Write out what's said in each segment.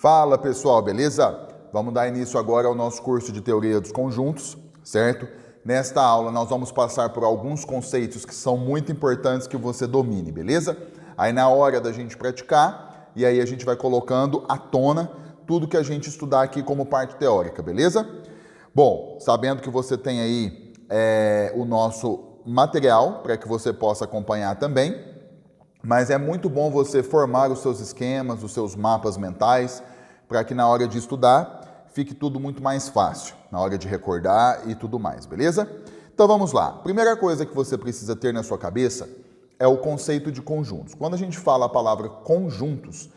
Fala pessoal, beleza? Vamos dar início agora ao nosso curso de Teoria dos Conjuntos, certo? Nesta aula nós vamos passar por alguns conceitos que são muito importantes que você domine, beleza? Aí na hora da gente praticar, e aí a gente vai colocando à tona tudo que a gente estudar aqui como parte teórica, beleza? Bom, sabendo que você tem aí o nosso material para que você possa acompanhar também, mas é muito bom você formar os seus esquemas, os seus mapas mentais, para que na hora de estudar fique tudo muito mais fácil, na hora de recordar e tudo mais, beleza? Então vamos lá. Primeira coisa que você precisa ter na sua cabeça é o conceito de conjuntos. Quando a gente fala a palavra conjuntos,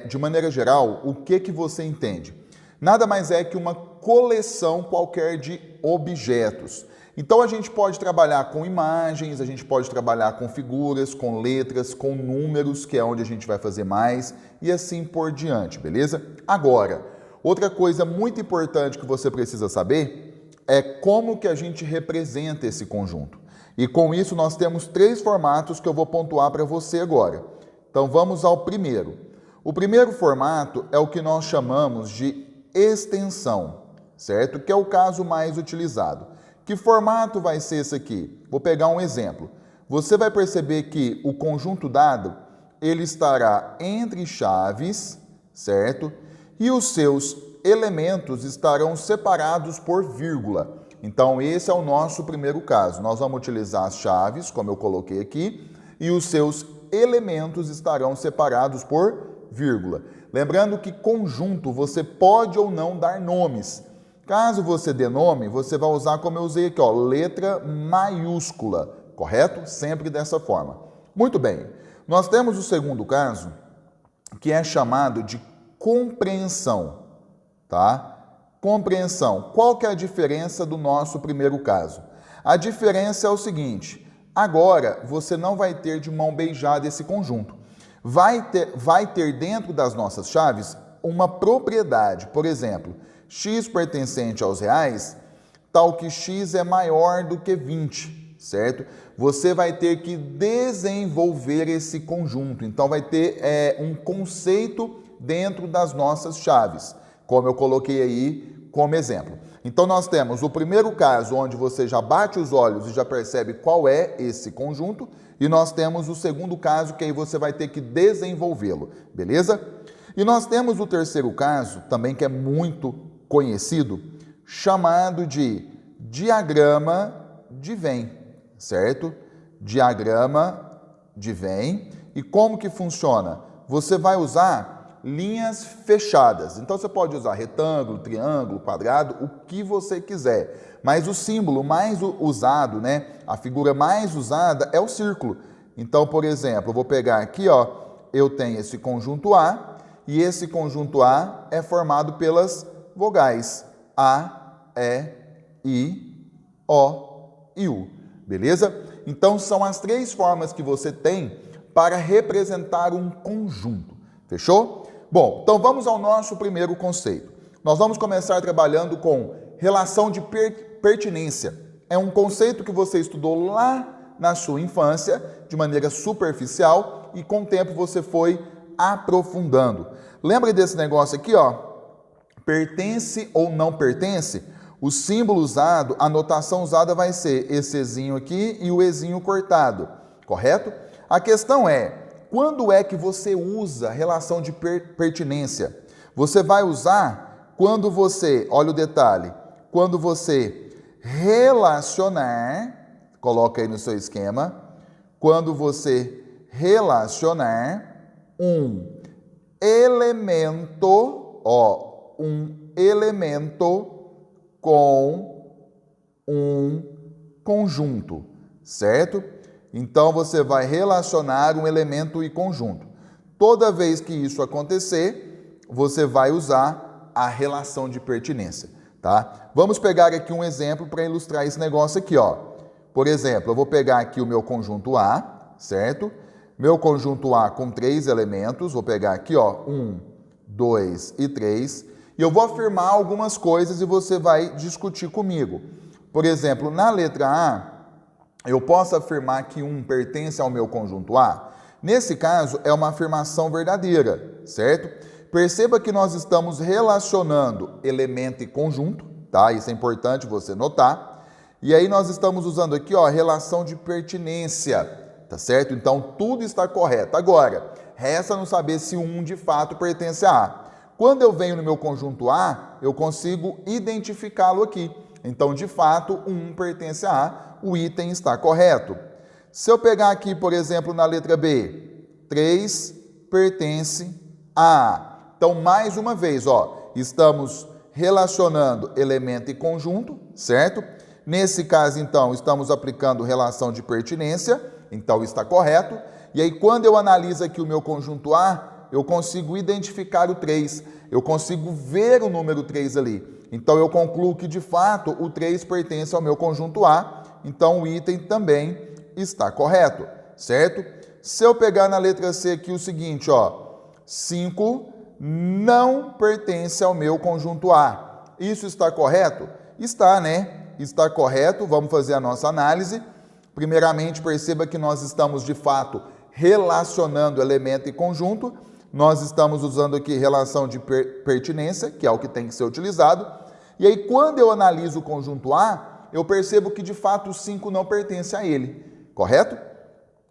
de maneira geral, o que você entende? Nada mais é que uma coleção qualquer de objetos. Então a gente pode trabalhar com imagens, a gente pode trabalhar com figuras, com letras, com números, que é onde a gente vai fazer mais, e assim por diante, beleza? Agora, outra coisa muito importante que você precisa saber é como que a gente representa esse conjunto. E com isso nós temos 3 formatos que eu vou pontuar para você agora. Então vamos ao primeiro. O primeiro formato é o que nós chamamos de extensão, certo? Que é o caso mais utilizado. Que formato vai ser esse aqui? Vou pegar um exemplo. Você vai perceber que o conjunto dado, ele estará entre chaves, certo? E os seus elementos estarão separados por vírgula. Então, esse é o nosso primeiro caso. Nós vamos utilizar as chaves, como eu coloquei aqui, e os seus elementos estarão separados por vírgula. Lembrando que conjunto você pode ou não dar nomes. Caso você dê nome, você vai usar como eu usei aqui, ó, letra maiúscula, correto? Sempre dessa forma. Muito bem. Nós temos o segundo caso, que é chamado de compreensão, tá? Compreensão. Qual que é a diferença do nosso primeiro caso? A diferença é o seguinte, agora você não vai ter de mão beijada esse conjunto. Vai ter dentro das nossas chaves uma propriedade, por exemplo, x pertencente aos reais, tal que x é maior do que 20, certo? Você vai ter que desenvolver esse conjunto. Então, vai ter um conceito dentro das nossas chaves, como eu coloquei aí como exemplo. Então, nós temos o primeiro caso, onde você já bate os olhos e já percebe qual é esse conjunto, e nós temos o segundo caso, que aí você vai ter que desenvolvê-lo, beleza? E nós temos o terceiro caso, também que é muito conhecido, chamado de diagrama de Venn, certo? Diagrama de Venn. E como que funciona? Você vai usar linhas fechadas. Então você pode usar retângulo, triângulo, quadrado, o que você quiser. Mas o símbolo mais usado, né? A figura mais usada é o círculo. Então, por exemplo, eu vou pegar aqui, ó, eu tenho esse conjunto A, e esse conjunto A é formado pelas vogais A, E, I, O e U, beleza? Então são as 3 formas que você tem para representar um conjunto, fechou? Bom, então vamos ao nosso primeiro conceito. Nós vamos começar trabalhando com relação de pertinência. É um conceito que você estudou lá na sua infância, de maneira superficial, e com o tempo você foi aprofundando. Lembra desse negócio aqui, ó? Pertence ou não pertence? O símbolo usado, a notação usada vai ser esse Ezinho aqui e o Ezinho cortado, correto? A questão é, quando é que você usa relação de pertinência? Você vai usar quando você, olha o detalhe, quando você relacionar, coloca aí no seu esquema, quando você relacionar um elemento, ó, um elemento com um conjunto, certo? Então, você vai relacionar um elemento e conjunto. Toda vez que isso acontecer, você vai usar a relação de pertinência, tá? Vamos pegar aqui um exemplo para ilustrar esse negócio aqui, ó. Por exemplo, eu vou pegar aqui o meu conjunto A, certo? Meu conjunto A com 3 elementos, vou pegar aqui, ó, 1, 2 e 3, e eu vou afirmar algumas coisas e você vai discutir comigo. Por exemplo, na letra A, eu posso afirmar que 1 pertence ao meu conjunto A? Nesse caso, é uma afirmação verdadeira, certo? Perceba que nós estamos relacionando elemento e conjunto, tá? Isso é importante você notar. E aí nós estamos usando aqui, ó, a relação de pertinência, tá certo? Então tudo está correto. Agora, resta não saber se um de fato pertence a A. Quando eu venho no meu conjunto A, eu consigo identificá-lo aqui. Então, de fato, o 1 pertence a A, o item está correto. Se eu pegar aqui, por exemplo, na letra B, 3 pertence a A. Então, mais uma vez, ó, estamos relacionando elemento e conjunto, certo? Nesse caso, então, estamos aplicando relação de pertinência, então está correto. E aí, quando eu analiso aqui o meu conjunto A, eu consigo identificar o 3, eu consigo ver o número 3 ali. Então, eu concluo que, de fato, o 3 pertence ao meu conjunto A, então o item também está correto, certo? Se eu pegar na letra C aqui o seguinte, ó, 5 não pertence ao meu conjunto A. Isso está correto? Está, né? Está correto, vamos fazer a nossa análise. Primeiramente, perceba que nós estamos, de fato, relacionando elemento e conjunto. Nós estamos usando aqui relação de pertinência, que é o que tem que ser utilizado. E aí, quando eu analiso o conjunto A, eu percebo que, de fato, o 5 não pertence a ele, correto?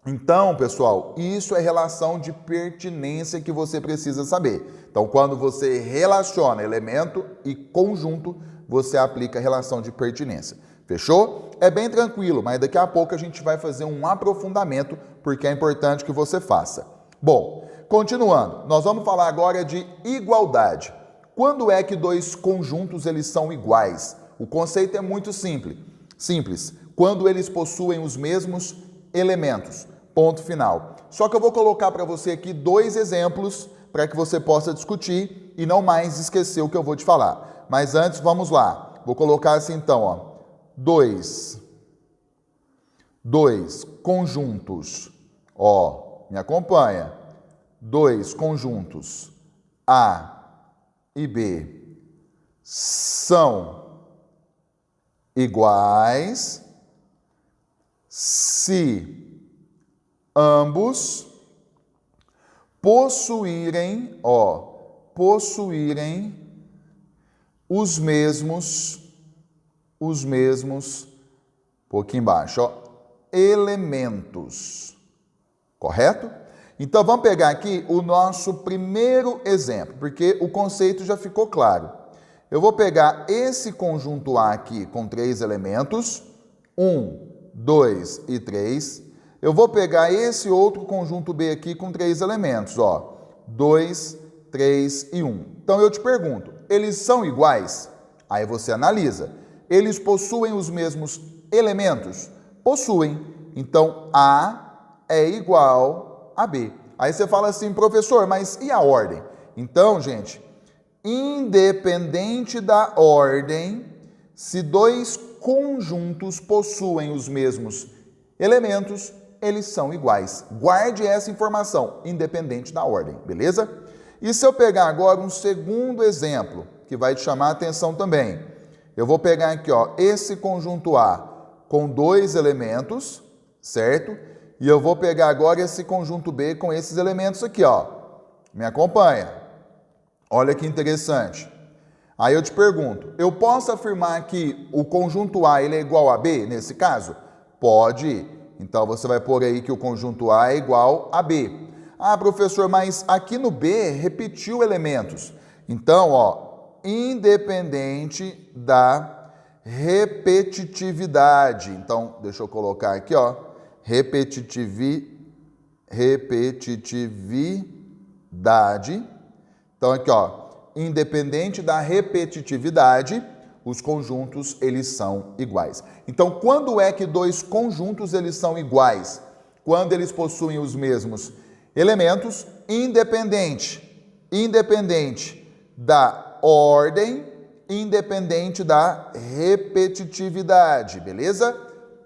Então, pessoal, isso é relação de pertinência que você precisa saber. Então, quando você relaciona elemento e conjunto, você aplica a relação de pertinência. Fechou? É bem tranquilo, mas daqui a pouco a gente vai fazer um aprofundamento, porque é importante que você faça. Bom, continuando, nós vamos falar agora de igualdade. Quando é que dois conjuntos eles são iguais? O conceito é muito simples. Quando eles possuem os mesmos elementos. Ponto final. Só que eu vou colocar para você aqui 2 exemplos para que você possa discutir e não mais esquecer o que eu vou te falar. Mas antes, vamos lá. Vou colocar assim então, ó. 2 conjuntos. Ó, me acompanha. 2 conjuntos A e B são iguais se ambos possuírem os mesmos, pouquinho embaixo, ó, elementos. Correto? Então vamos pegar aqui o nosso primeiro exemplo, porque o conceito já ficou claro. Eu vou pegar esse conjunto A aqui com 3 elementos, 1, 2 e 3. Eu vou pegar esse outro conjunto B aqui com 3 elementos, ó, 2, 3 e 1. Então eu te pergunto, eles são iguais? Aí você analisa. Eles possuem os mesmos elementos? Possuem. Então A é igual a B. Aí você fala assim, professor, mas e a ordem? Então, gente, independente da ordem, se 2 conjuntos possuem os mesmos elementos, eles são iguais. Guarde essa informação, independente da ordem, beleza? E se eu pegar agora um segundo exemplo, que vai te chamar a atenção também. Eu vou pegar aqui, ó, esse conjunto A com 2 elementos, certo? E eu vou pegar agora esse conjunto B com esses elementos aqui, ó. Me acompanha. Olha que interessante. Aí eu te pergunto, eu posso afirmar que o conjunto A ele é igual a B nesse caso? Pode. Então você vai pôr aí que o conjunto A é igual a B. Ah, professor, mas aqui no B repetiu elementos. Então, ó, independente da repetitividade. Então, deixa eu colocar aqui, ó, repetitividade. Então, aqui, ó, independente da repetitividade, os conjuntos, eles são iguais. Então, quando é que 2 conjuntos, eles são iguais? Quando eles possuem os mesmos elementos, independente da ordem, independente da repetitividade, beleza?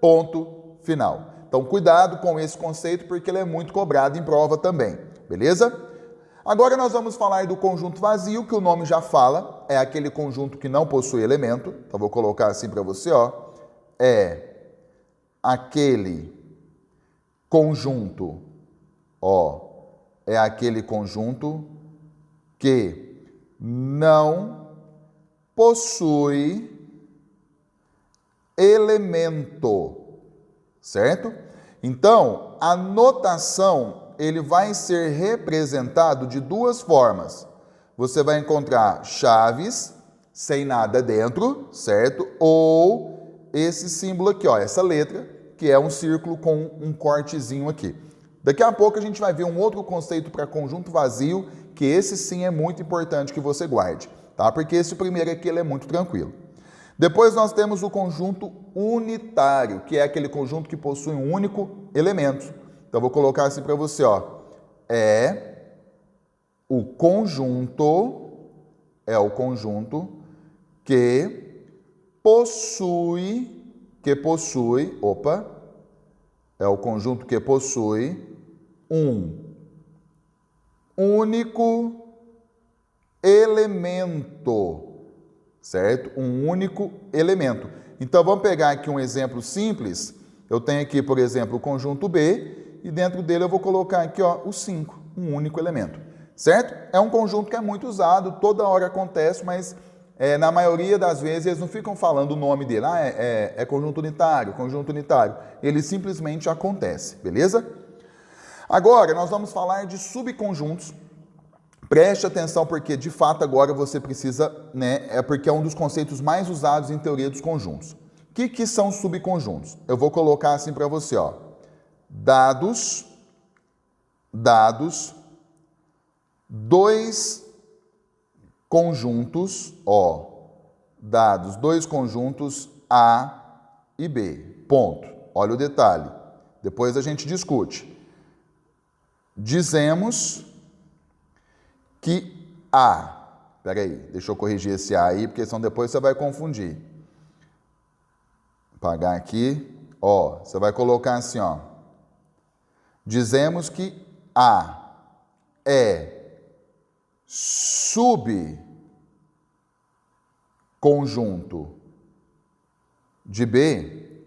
Ponto final. Então, cuidado com esse conceito, porque ele é muito cobrado em prova também, beleza? Agora nós vamos falar do conjunto vazio, que o nome já fala, é aquele conjunto que não possui elemento. Então, vou colocar assim para você, ó. É aquele conjunto, ó, é aquele conjunto que não possui elemento, certo? Então, a notação, ele vai ser representado de duas formas. Você vai encontrar chaves sem nada dentro, certo? Ou esse símbolo aqui, ó, essa letra, que é um círculo com um cortezinho aqui. Daqui a pouco a gente vai ver um outro conceito para conjunto vazio, que esse sim é muito importante que você guarde, tá? Porque esse primeiro aqui ele é muito tranquilo. Depois nós temos o conjunto unitário, que é aquele conjunto que possui um único elemento. Então eu vou colocar assim para você, ó. É o conjunto que possui, é o conjunto que possui um único elemento, certo? Um único elemento. Então, vamos pegar aqui um exemplo simples. Eu tenho aqui, por exemplo, o conjunto B, e dentro dele eu vou colocar aqui, ó, o 5, um único elemento, certo? É um conjunto que é muito usado, toda hora acontece, mas na maioria das vezes eles não ficam falando o nome dele. É conjunto unitário, conjunto unitário. Ele simplesmente acontece, beleza? Agora, nós vamos falar de subconjuntos. Preste atenção porque, de fato, agora você precisa, né? Porque é um dos conceitos mais usados em teoria dos conjuntos. O que são subconjuntos? Eu vou colocar assim para você, ó. Dados, dois conjuntos, ó. Dados, dois conjuntos A e B. Ponto. Olha o detalhe. Depois a gente discute. Dizemos que A, peraí, deixa eu corrigir esse A aí, porque senão depois você vai confundir. Vou apagar aqui, ó, você vai colocar assim, ó. Dizemos que A é subconjunto de B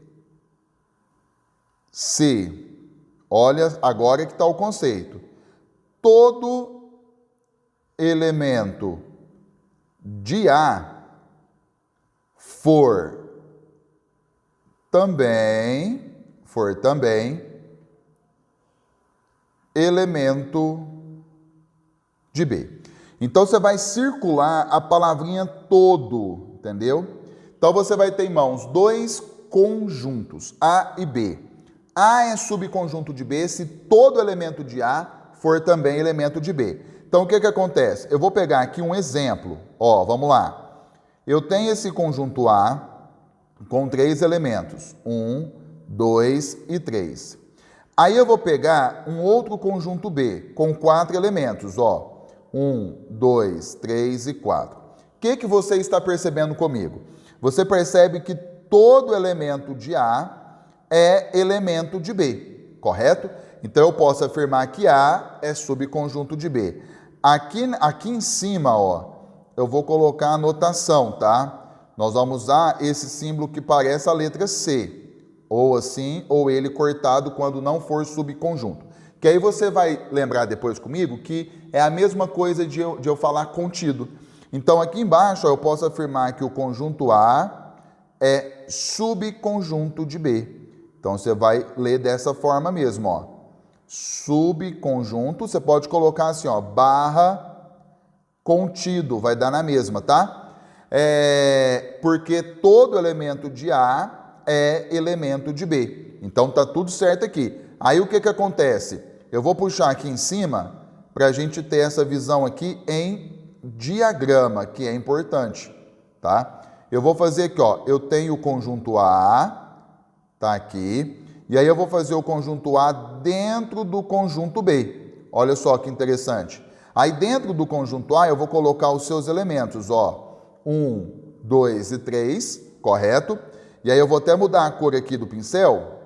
se, olha agora que está o conceito, todo elemento de A for também elemento de B. Então você vai circular a palavrinha todo, entendeu? Então você vai ter em mãos dois conjuntos, A e B. A é subconjunto de B se todo elemento de A for também elemento de B. Então, o que acontece? Eu vou pegar aqui um exemplo. Ó, vamos lá. Eu tenho esse conjunto A com 3 elementos. 1, 2 e 3. Aí eu vou pegar um outro conjunto B com 4 elementos. Ó, 1, 2, 3 e 4. O que você está percebendo comigo? Você percebe que todo elemento de A é elemento de B, correto? Então, eu posso afirmar que A é subconjunto de B. Aqui em cima, ó, eu vou colocar a notação, tá? Nós vamos usar esse símbolo que parece a letra C, ou assim, ou ele cortado quando não for subconjunto. Que aí você vai lembrar depois comigo que é a mesma coisa de eu falar contido. Então, aqui embaixo, ó, eu posso afirmar que o conjunto A é subconjunto de B. Então, você vai ler dessa forma mesmo, ó. Subconjunto, você pode colocar assim, ó, barra contido, vai dar na mesma, tá? Porque todo elemento de A é elemento de B. Então, tá tudo certo aqui. Aí, o que acontece? Eu vou puxar aqui em cima para a gente ter essa visão aqui em diagrama, que é importante, tá? Eu vou fazer aqui, ó, eu tenho o conjunto A, tá aqui. E aí eu vou fazer o conjunto A dentro do conjunto B. Olha só que interessante. Aí dentro do conjunto A eu vou colocar os seus elementos, ó. 1, 2 e 3, correto? E aí eu vou até mudar a cor aqui do pincel.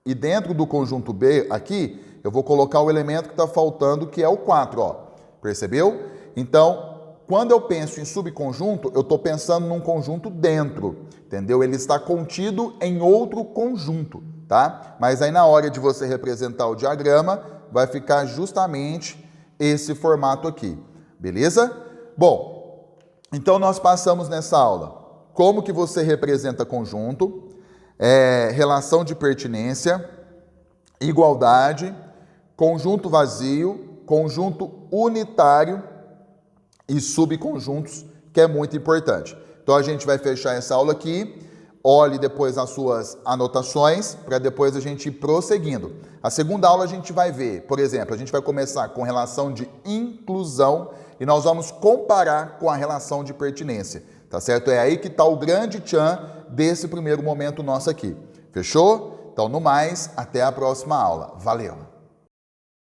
E dentro do conjunto B aqui, eu vou colocar o elemento que está faltando, que é o 4, ó. Percebeu? Então, quando eu penso em subconjunto, eu estou pensando num conjunto dentro, entendeu? Ele está contido em outro conjunto, tá? Mas aí na hora de você representar o diagrama, vai ficar justamente esse formato aqui, beleza? Bom, então nós passamos nessa aula como que você representa conjunto, relação de pertinência, igualdade, conjunto vazio, conjunto unitário e subconjuntos, que é muito importante. Então a gente vai fechar essa aula aqui, olhe depois as suas anotações, para depois a gente ir prosseguindo. A segunda aula a gente vai ver, por exemplo, a gente vai começar com relação de inclusão e nós vamos comparar com a relação de pertinência, tá certo? É aí que está o grande tchan desse primeiro momento nosso aqui. Fechou? Então, no mais, até a próxima aula. Valeu!